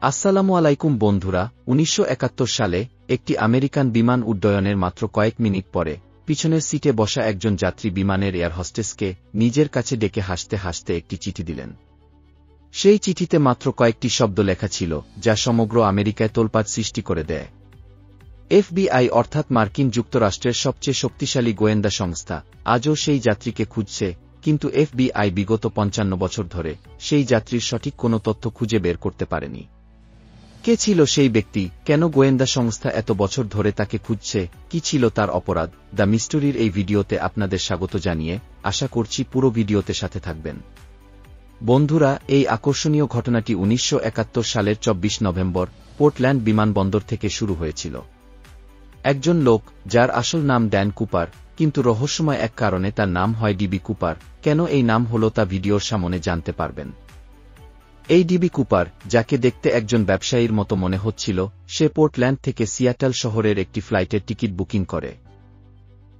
আসসালামু আলাইকুম বন্ধুরা। ১৯৭১ সালে একটি আমেরিকান বিমান উড্ডয়নের মাত্র কয়েক মিনিট পরে পিছনের সিটে বসা একজন যাত্রী বিমানের এয়ার হোস্টেসকে নিজের কাছে ডেকে হাসতে হাসতে একটি চিঠি দিলেন। সেই চিঠিতে মাত্র কয়েকটি শব্দ লেখা ছিল, যা সমগ্র আমেরিকায় তোলপাড় সৃষ্টি করে দেয়। এফবিআই অর্থাৎ মার্কিন যুক্তরাষ্ট্রের সবচেয়ে শক্তিশালী গোয়েন্দা সংস্থা আজও সেই যাত্রীকে খুঁজছে, কিন্তু এফবিআই বিগত ৫৫ বছর ধরে সেই যাত্রীর সঠিক কোনো তথ্য খুঁজে বের করতে পারেনি। কে ছিল সেই ব্যক্তি, কেন গোয়েন্দা সংস্থা এত বছর ধরে তাকে খুঁজছে, কি ছিল তার অপরাধ? দ্য মিস্ট্রির এই ভিডিওতে আপনাদের স্বাগত জানিয়ে আশা করছি পুরো ভিডিওতে সাথে থাকবেন। বন্ধুরা, এই আকর্ষণীয় ঘটনাটি ১৯৭১ সালের ২৪ নভেম্বর পোর্টল্যান্ড বিমানবন্দর থেকে শুরু হয়েছিল। একজন লোক, যার আসল নাম ড্যান কুপার, কিন্তু রহস্যময় এক কারণে তার নাম হয় ডিবি কুপার। কেন এই নাম হলো তা ভিডিওর সামনে জানতে পারবেন। এই ডিবি কুপার, যাকে দেখতে একজন ব্যবসায়ীর মতো মনে হচ্ছিল, সে পোর্টল্যান্ড থেকে সিয়াটল শহরের একটি ফ্লাইটের টিকিট বুকিং করে।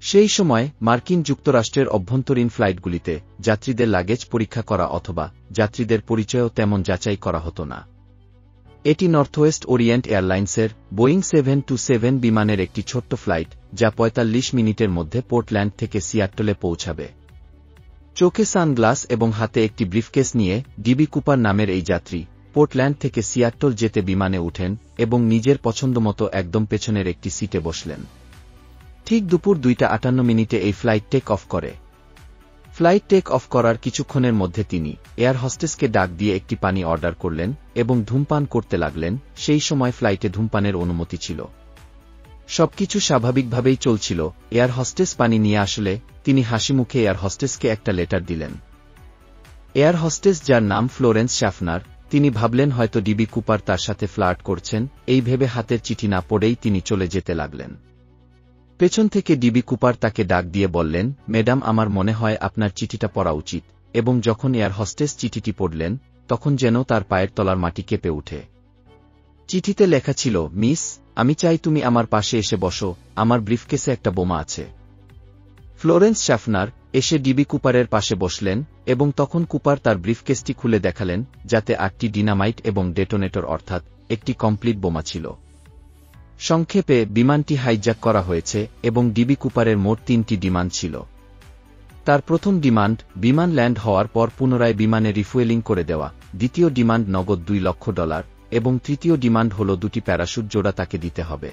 সেই সময় মার্কিন যুক্তরাষ্ট্রের অভ্যন্তরীণ ফ্লাইটগুলিতে যাত্রীদের লাগেজ পরীক্ষা করা অথবা যাত্রীদের পরিচয়ও তেমন যাচাই করা হতো না। এটি নর্থওয়েস্ট ওরিয়েন্ট এয়ারলাইন্সের বোয়িং 727 বিমানের একটি ছোট্ট ফ্লাইট, যা ৪৫ মিনিটের মধ্যে পোর্টল্যান্ড থেকে সিয়াটলে পৌঁছাবে। চোখে সানগ্লাস এবং হাতে একটি ব্রিফকেস নিয়ে ডিবি কুপার নামের এই যাত্রী পোর্টল্যান্ড থেকে সিয়াটল যেতে বিমানে উঠেন এবং নিজের পছন্দমতো একদম পেছনের একটি সিটে বসলেন। ঠিক দুপুর ২টা ৫৮ এই ফ্লাইট টেক অফ করে। ফ্লাইট টেক অফ করার কিছুক্ষণের মধ্যে তিনি এয়ার হোস্টেসকে ডাক দিয়ে একটি পানি অর্ডার করলেন এবং ধূমপান করতে লাগলেন। সেই সময় ফ্লাইটে ধূমপানের অনুমতি ছিল। সবকিছু স্বাভাবিকভাবেই চলছিল। এয়ার হোস্টেস পানি নিয়ে আসলে তিনি হাসিমুখে এয়ার হোস্টেসকে একটা লেটার দিলেন। এয়ার হোস্টেস, যার নাম ফ্লোরেন্স শ্যাফনার, তিনি ভাবলেন হয়তো ডিবি কুপার তার সাথে ফ্লার্ট করছেন। এই ভেবে হাতের চিঠি না পড়েই তিনি চলে যেতে লাগলেন। পেছন থেকে ডিবি কুপার তাকে ডাক দিয়ে বললেন, ম্যাডাম, আমার মনে হয় আপনার চিঠিটা পড়া উচিত। এবং যখন এয়ার হোস্টেস চিঠিটি পড়লেন, তখন যেন তার পায়ের তলার মাটি কেঁপে ওঠে। চিঠিতে লেখা ছিল, মিস, আমি চাই তুমি আমার পাশে এসে বসো, আমার ব্রিফকেসে একটা বোমা আছে। ফ্লোরেন্স শ্যাফনার এসে ডিবি কুপারের পাশে বসলেন এবং তখন কুপার তার ব্রিফকেসটি খুলে দেখালেন, যাতে ৮টি ডিনামাইট এবং ডেটোনেটর অর্থাৎ একটি কমপ্লিট বোমা ছিল। সংক্ষেপে, বিমানটি হাইজ্যাক করা হয়েছে এবং ডিবি কুপারের মোট ৩টি ডিমান্ড ছিল। তার প্রথম ডিমান্ড, বিমান ল্যান্ড হওয়ার পর পুনরায় বিমানে রিফুয়েলিং করে দেওয়া। দ্বিতীয় ডিমান্ড, নগদ $২ লক্ষ। এবং তৃতীয় ডিমান্ড হল ২টি প্যারাশুট জোড়া তাকে দিতে হবে।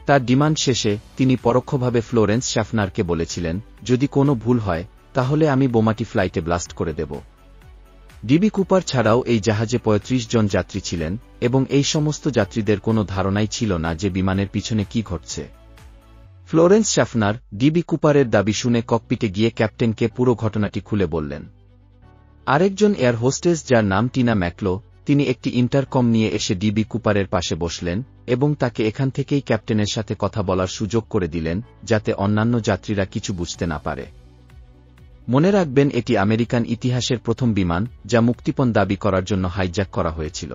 তার ডিমান্ড শেষে তিনি পরোক্ষভাবে ফ্লোরেন্স শ্যাফনারকে বলেছিলেন, যদি কোনো ভুল হয় তাহলে আমি বোমাটি ফ্লাইটে ব্লাস্ট করে দেব। ডিবি কুপার ছাড়াও এই জাহাজে ৩৫ জন যাত্রী ছিলেন এবং এই সমস্ত যাত্রীদের কোনো ধারণাই ছিল না যে বিমানের পিছনে কি ঘটছে। ফ্লোরেন্স শ্যাফনার ডিবি কুপারের দাবি শুনে ককপিটে গিয়ে ক্যাপ্টেনকে পুরো ঘটনাটি খুলে বললেন। আরেকজন এয়ার হোস্টেস, যার নাম টিনা ম্যাকলো, তিনি একটি ইন্টারকম নিয়ে এসে ডিবি কুপারের পাশে বসলেন এবং তাকে এখান থেকেই ক্যাপ্টেনের সাথে কথা বলার সুযোগ করে দিলেন, যাতে অন্যান্য যাত্রীরা কিছু বুঝতে না পারে। মনে রাখবেন, এটি আমেরিকান ইতিহাসের প্রথম বিমান যা মুক্তিপণ দাবি করার জন্য হাইজ্যাক করা হয়েছিল।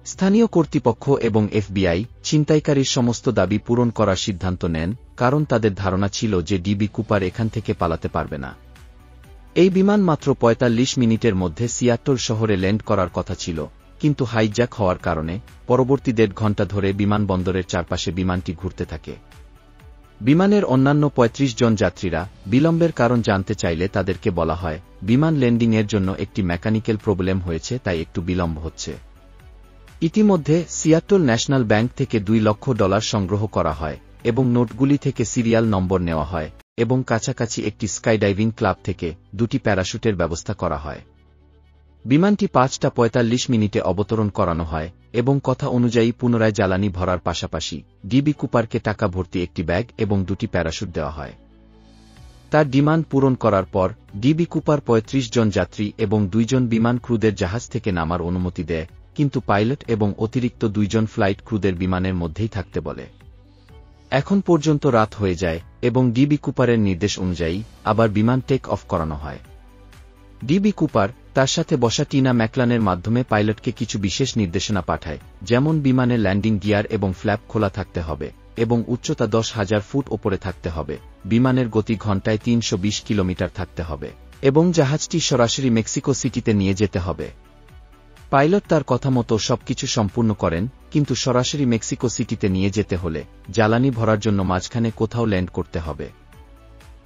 স্থানীয় কর্তৃপক্ষ এবং এফবিআই ছিনতাইকারীর সমস্ত দাবি পূরণ করার সিদ্ধান্ত নেন, কারণ তাদের ধারণা ছিল যে ডিবি কুপার এখান থেকে পালাতে পারবে না। এই বিমান মাত্র ৪৫ মিনিটের মধ্যে সিয়াটল শহরে ল্যান্ড করার কথা ছিল, কিন্তু হাইজ্যাক হওয়ার কারণে পরবর্তী ১.৫ ঘণ্টা ধরে বিমানবন্দরের চারপাশে বিমানটি ঘুরতে থাকে। বিমানের অন্যান্য ৩৫ জন যাত্রীরা বিলম্বের কারণ জানতে চাইলে তাদেরকে বলা হয়, বিমান ল্যান্ডিংয়ের জন্য একটি মেকানিক্যাল প্রবলেম হয়েছে, তাই একটু বিলম্ব হচ্ছে। ইতিমধ্যে সিয়াটল ন্যাশনাল ব্যাংক থেকে $২ লক্ষ সংগ্রহ করা হয় এবং নোটগুলি থেকে সিরিয়াল নম্বর নেওয়া হয় এবং কাছাকাছি একটি স্কাইডাইভিং ক্লাব থেকে ২টি প্যারাশুটের ব্যবস্থা করা হয়। বিমানটি ৫টা ৪৫ অবতরণ করানো হয় এবং কথা অনুযায়ী পুনরায় জ্বালানি ভরার পাশাপাশি ডিবি কুপারকে টাকা ভর্তি একটি ব্যাগ এবং ২টি প্যারাশুট দেওয়া হয়। তার ডিমান্ড পূরণ করার পর ডিবি কুপার ৩৫ জন যাত্রী এবং ২ জন বিমান ক্রুদের জাহাজ থেকে নামার অনুমতি দেয়, কিন্তু পাইলট এবং অতিরিক্ত ২ জন ফ্লাইট ক্রুদের বিমানের মধ্যেই থাকতে বলে। এখন পর্যন্ত রাত হয়ে যায় এবং ডিবি কুপারের নির্দেশ অনুযায়ী আবার বিমান টেক অফ করানো হয়। ডিবি কুপার তার সাথে বসা টিনা ম্যাকলানের মাধ্যমে পাইলটকে কিছু বিশেষ নির্দেশনা পাঠায়, যেমন বিমানের ল্যান্ডিং গিয়ার এবং ফ্ল্যাপ খোলা থাকতে হবে এবং উচ্চতা ১০,০০০ ফুট ওপরে থাকতে হবে, বিমানের গতি ঘণ্টায় ৩২০ কিলোমিটার থাকতে হবে এবং জাহাজটি সরাসরি মেক্সিকো সিটিতে নিয়ে যেতে হবে। পাইলট তার কথা মতো সবকিছু সম্পূর্ণ করেন, কিন্তু সরাসরি মেক্সিকো সিটিতে নিয়ে যেতে হলে জ্বালানি ভরার জন্য মাঝখানে কোথাও ল্যান্ড করতে হবে।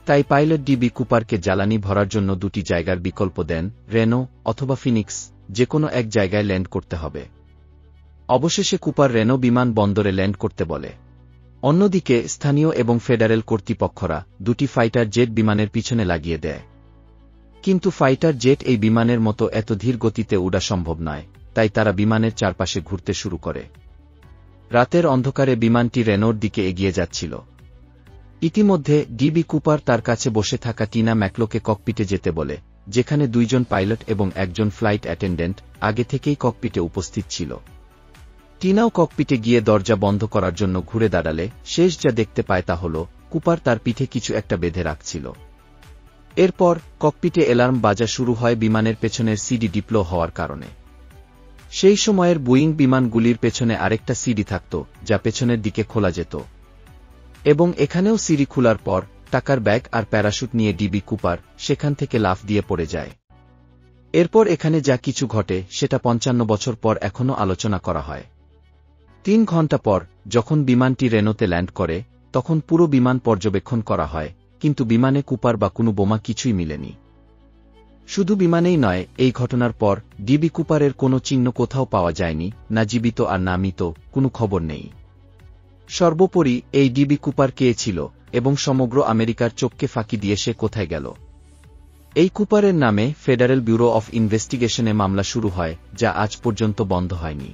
তাই পাইলট ডিবি কুপারকে জ্বালানি ভরার জন্য দুটি জায়গার বিকল্প দেন, রেনো অথবা ফিনিক্স, যেকোনো এক জায়গায় ল্যান্ড করতে হবে। অবশেষে কুপার রেনো বিমান বন্দরে ল্যান্ড করতে বলে। অন্যদিকে স্থানীয় এবং ফেডারেল কর্তৃপক্ষরা দুটি ফাইটার জেট বিমানের পিছনে লাগিয়ে দেয়। কিন্তু ফাইটার জেট এই বিমানের মতো এত ধীর গতিতে উড়া সম্ভব নয়, তাই তারা বিমানের চারপাশে ঘুরতে শুরু করে। রাতের অন্ধকারে বিমানটি রেনোর দিকে এগিয়ে যাচ্ছিল। ইতিমধ্যে ডিবি কুপার তার কাছে বসে থাকা টিনা ম্যাকলোকে ককপিটে যেতে বলে, যেখানে দুইজন পাইলট এবং একজন ফ্লাইট অ্যাটেন্ডেন্ট আগে থেকেই ককপিটে উপস্থিত ছিল। টিনাও ককপিটে গিয়ে দরজা বন্ধ করার জন্য ঘুরে দাঁড়ালে শেষ যা দেখতে পায় তা হল কুপার তার পিঠে কিছু একটা বেঁধে রাখছিল। এরপর ককপিটে অ্যালার্ম বাজা শুরু হয় বিমানের পেছনের সিডি ডিপ্লো হওয়ার কারণে। সেই সময়ের বুইং বিমানগুলির পেছনে আরেকটা সিডি থাকত, যা পেছনের দিকে খোলা যেত। এবং এখানেও সিডি খোলার পর টাকার ব্যাগ আর প্যারাশুট নিয়ে ডিবি কুপার সেখান থেকে লাফ দিয়ে পড়ে যায়। এরপর এখানে যা কিছু ঘটে সেটা 55 বছর পর এখনও আলোচনা করা হয়। 3 ঘণ্টা পর যখন বিমানটি রেনোতে ল্যান্ড করে, তখন পুরো বিমান পর্যবেক্ষণ করা হয়, কিন্তু বিমানে কুপার বা কোনো বোমা কিছুই মিলেনি। শুধু বিমানেই নয়, এই ঘটনার পর ডিবি কুপারের কোনো চিহ্ন কোথাও পাওয়া যায়নি, না জীবিত আর না মৃত, কোনো খবর নেই। সর্বোপরি এই ডিবি কুপার কে ছিল এবং সমগ্র আমেরিকার চোখকে ফাঁকি দিয়ে সে কোথায় গেল? এই কুপারের নামে ফেডারেল ব্যুরো অফ ইনভেস্টিগেশনে মামলা শুরু হয়, যা আজ পর্যন্ত বন্ধ হয়নি।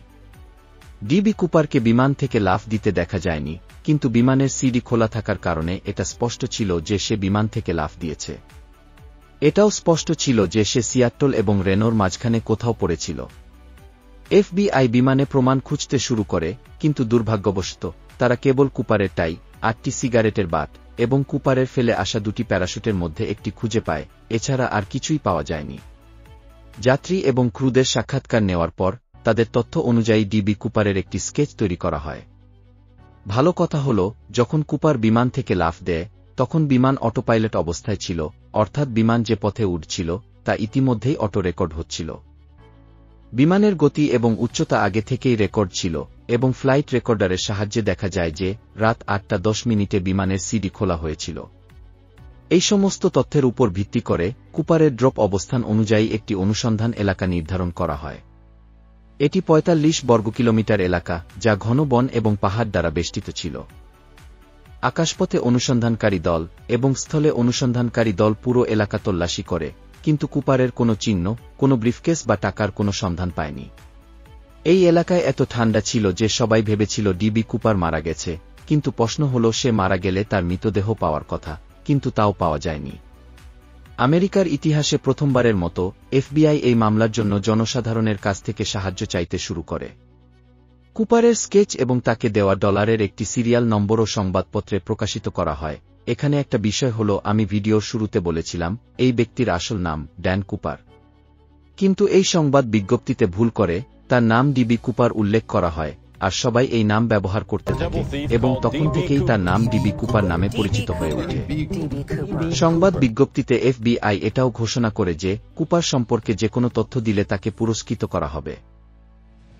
ডিবি কুপারকে বিমান থেকে লাফ দিতে দেখা যায়নি, কিন্তু বিমানের সিডি খোলা থাকার কারণে এটা স্পষ্ট ছিল যে সে বিমান থেকে লাফ দিয়েছে। এটাও স্পষ্ট ছিল যে সে সিয়াটল এবং রেনোর মাঝখানে কোথাও পড়েছিল। এফবিআই বিমানে প্রমাণ খুঁজতে শুরু করে, কিন্তু দুর্ভাগ্যবশত তারা কেবল কুপারের টাই, 8টি সিগারেটের বাট এবং কুপারের ফেলে আসা দুটি প্যারাশুটের মধ্যে একটি খুঁজে পায়, এছাড়া আর কিছুই পাওয়া যায়নি। যাত্রী এবং ক্রুদের সাক্ষাৎকার নেওয়ার পর তাদের তথ্য অনুযায়ী ডিবি কুপারের একটি স্কেচ তৈরি করা হয়। ভালো কথা হল, যখন কুপার বিমান থেকে লাফ দেয় তখন বিমান অটোপাইলট অবস্থায় ছিল, অর্থাৎ বিমান যে পথে উড়ছিল তা ইতিমধ্যেই অটো রেকর্ড হচ্ছিল। বিমানের গতি এবং উচ্চতা আগে থেকেই রেকর্ড ছিল এবং ফ্লাইট রেকর্ডারের সাহায্যে দেখা যায় যে রাত 8:10 বিমানের সিডি খোলা হয়েছিল। এই সমস্ত তথ্যের উপর ভিত্তি করে কুপারের ড্রপ অবস্থান অনুযায়ী একটি অনুসন্ধান এলাকা নির্ধারণ করা হয়। এটি 45 বর্গকিলোমিটার এলাকা, যা ঘন বন এবং পাহাড় দ্বারা বেষ্টিত ছিল। আকাশপথে অনুসন্ধানকারী দল এবং স্থলে অনুসন্ধানকারী দল পুরো এলাকা তল্লাশি করে, কিন্তু কুপারের কোনো চিহ্ন, কোনো ব্রিফকেস বা টাকার কোনো সন্ধান পায়নি। এই এলাকায় এত ঠান্ডা ছিল যে সবাই ভেবেছিল ডিবি কুপার মারা গেছে, কিন্তু প্রশ্ন হল সে মারা গেলে তার মৃতদেহ পাওয়ার কথা, কিন্তু তাও পাওয়া যায়নি। আমেরিকার ইতিহাসে প্রথমবারের মতো এফবিআই এই মামলার জন্য জনসাধারণের কাছ থেকে সাহায্য চাইতে শুরু করে। কুপারের স্কেচ এবং তাকে দেওয়া ডলারের একটি সিরিয়াল নম্বরও সংবাদপত্রে প্রকাশিত করা হয়। এখানে একটা বিষয় হল, আমি ভিডিওর শুরুতে বলেছিলাম এই ব্যক্তির আসল নাম ড্যান কুপার, কিন্তু এই সংবাদ বিজ্ঞপ্তিতে ভুল করে তার নাম ডিবি কুপার উল্লেখ করা হয়, আর সবাই এই নাম ব্যবহার করতে থাকে এবং তখন থেকেই তার নাম ডিবি কুপার নামে পরিচিত হয়ে ওঠে। সংবাদ বিজ্ঞপ্তিতে এফবিআই এটাও ঘোষণা করে যে কুপার সম্পর্কে যে কোনো তথ্য দিলে তাকে পুরস্কৃত করা হবে।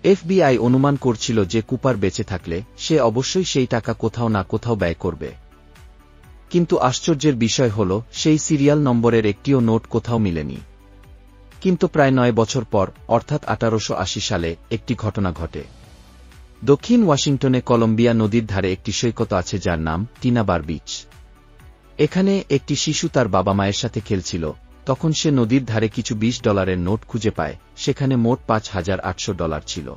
এফবিআই অনুমান করছিল যে কুপার বেঁচে থাকলে সে অবশ্যই সেই টাকা কোথাও না কোথাও ব্যয় করবে। কিন্তু আশ্চর্যের বিষয় হল, সেই সিরিয়াল নম্বরের একটিও নোট কোথাও মিলেনি। কিন্তু প্রায় 9 বছর পর, অর্থাৎ 1880 সালে একটি ঘটনা ঘটে। দক্ষিণ ওয়াশিংটনে কলম্বিয়া নদীর ধারে একটি সৈকত আছে যার নাম টিনা বার বিচ। এখানে একটি শিশু তার বাবা মায়ের সাথে খেলছিল, তখন সে নদীর ধারে কিছু $20 নোট খুঁজে পায়, সেখানে মোট $5,800 ছিল।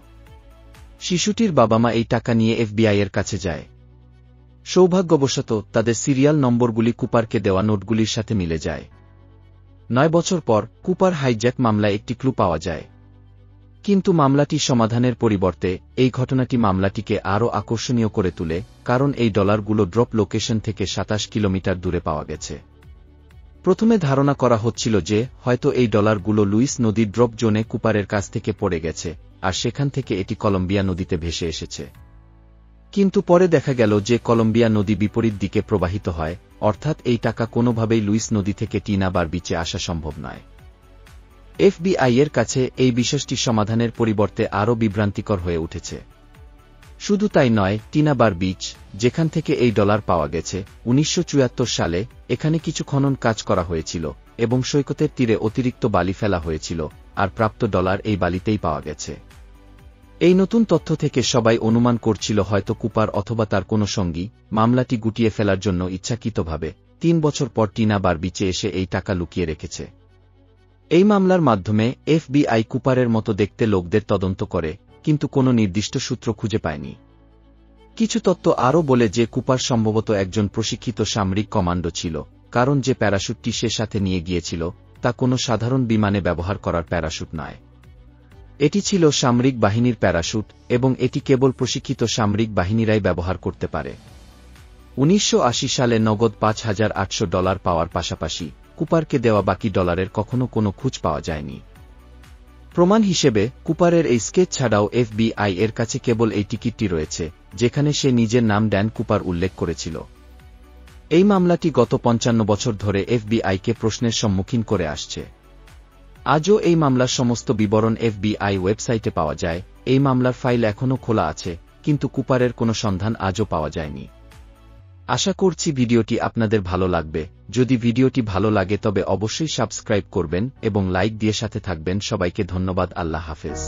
শিশুটির বাবা মা এই টাকা নিয়ে এফবিআই এর কাছে যায়। সৌভাগ্যবশত তাদের সিরিয়াল নম্বরগুলি কুপারকে দেওয়া নোটগুলির সাথে মিলে যায়। 9 বছর পর কুপার হাইজ্যাক মামলায় একটি ক্লু পাওয়া যায়, কিন্তু মামলাটি সমাধানের পরিবর্তে এই ঘটনাটি মামলাটিকে আরও আকর্ষণীয় করে তোলে, কারণ এই ডলারগুলো ড্রপ লোকেশন থেকে 27 কিলোমিটার দূরে পাওয়া গেছে। প্রথমে ধারণা করা হচ্ছিল যে হয়তো এই ডলারগুলো লুইস নদীর ড্রপ জোনে কুপারের কাছ থেকে পড়ে গেছে, আর সেখান থেকে এটি কলম্বিয়া নদীতে ভেসে এসেছে। কিন্তু পরে দেখা গেল যে কলম্বিয়া নদী বিপরীত দিকে প্রবাহিত হয়, অর্থাৎ এই টাকা কোনোভাবেই লুইস নদী থেকে টিনা বার বিচে আসা সম্ভব নয়। এফবিআই এর কাছে এই বিষয়টি সমাধানের পরিবর্তে আরও বিভ্রান্তিকর হয়ে উঠেছে। শুধু তাই নয়, টিনাবার বিচ, যেখান থেকে এই ডলার পাওয়া গেছে, 1974 সালে এখানে কিছু খনন কাজ করা হয়েছিল এবং সৈকতের তীরে অতিরিক্ত বালি ফেলা হয়েছিল, আর প্রাপ্ত ডলার এই বালিতেই পাওয়া গেছে। এই নতুন তথ্য থেকে সবাই অনুমান করছিল হয়তো কুপার অথবা তার কোনো সঙ্গী মামলাটি গুটিয়ে ফেলার জন্য ইচ্ছাকৃতভাবে 3 বছর পর টিনাবার বিচে এসে এই টাকা লুকিয়ে রেখেছে। এই মামলার মাধ্যমে এফবিআই কুপারের মতো দেখতে লোকদের তদন্ত করে, কিন্তু কোনো নির্দিষ্ট সূত্র খুঁজে পায়নি। কিছু তত্ত্ব আরও বলে যে কুপার সম্ভবত একজন প্রশিক্ষিত সামরিক কমান্ডো ছিল, কারণ যে প্যারাশুটটি সে সাথে নিয়ে গিয়েছিল তা কোনো সাধারণ বিমানে ব্যবহার করার প্যারাশুট নয়। এটি ছিল সামরিক বাহিনীর প্যারাশুট এবং এটি কেবল প্রশিক্ষিত সামরিক বাহিনীরাই ব্যবহার করতে পারে। 1980 সালে নগদ $5,800 পাওয়ার পাশাপাশি কুপারকে দেওয়া বাকি ডলারের কখনো কোনো খোঁজ পাওয়া যায়নি। প্রমাণ হিসেবে কুপারের এই স্কেচ ছাড়াও এফবিআই এর কাছে কেবল এই টিকিটটি রয়েছে, যেখানে সে নিজের নাম ড্যান কুপার উল্লেখ করেছিল। এই মামলাটি গত 55 বছর ধরে এফবিআইকে প্রশ্নের সম্মুখীন করে আসছে। আজও এই মামলার সমস্ত বিবরণ এফবিআই ওয়েবসাইটে পাওয়া যায়। এই মামলার ফাইল এখনও খোলা আছে, কিন্তু কুপারের কোনো সন্ধান আজও পাওয়া যায়নি। আশা করছি ভিডিওটি আপনাদের ভালো লাগবে। যদি ভিডিওটি ভালো লাগে তবে অবশ্যই সাবস্ক্রাইব করবেন এবং লাইক দিয়ে সাথে থাকবেন। সবাইকে ধন্যবাদ। আল্লাহ হাফেজ।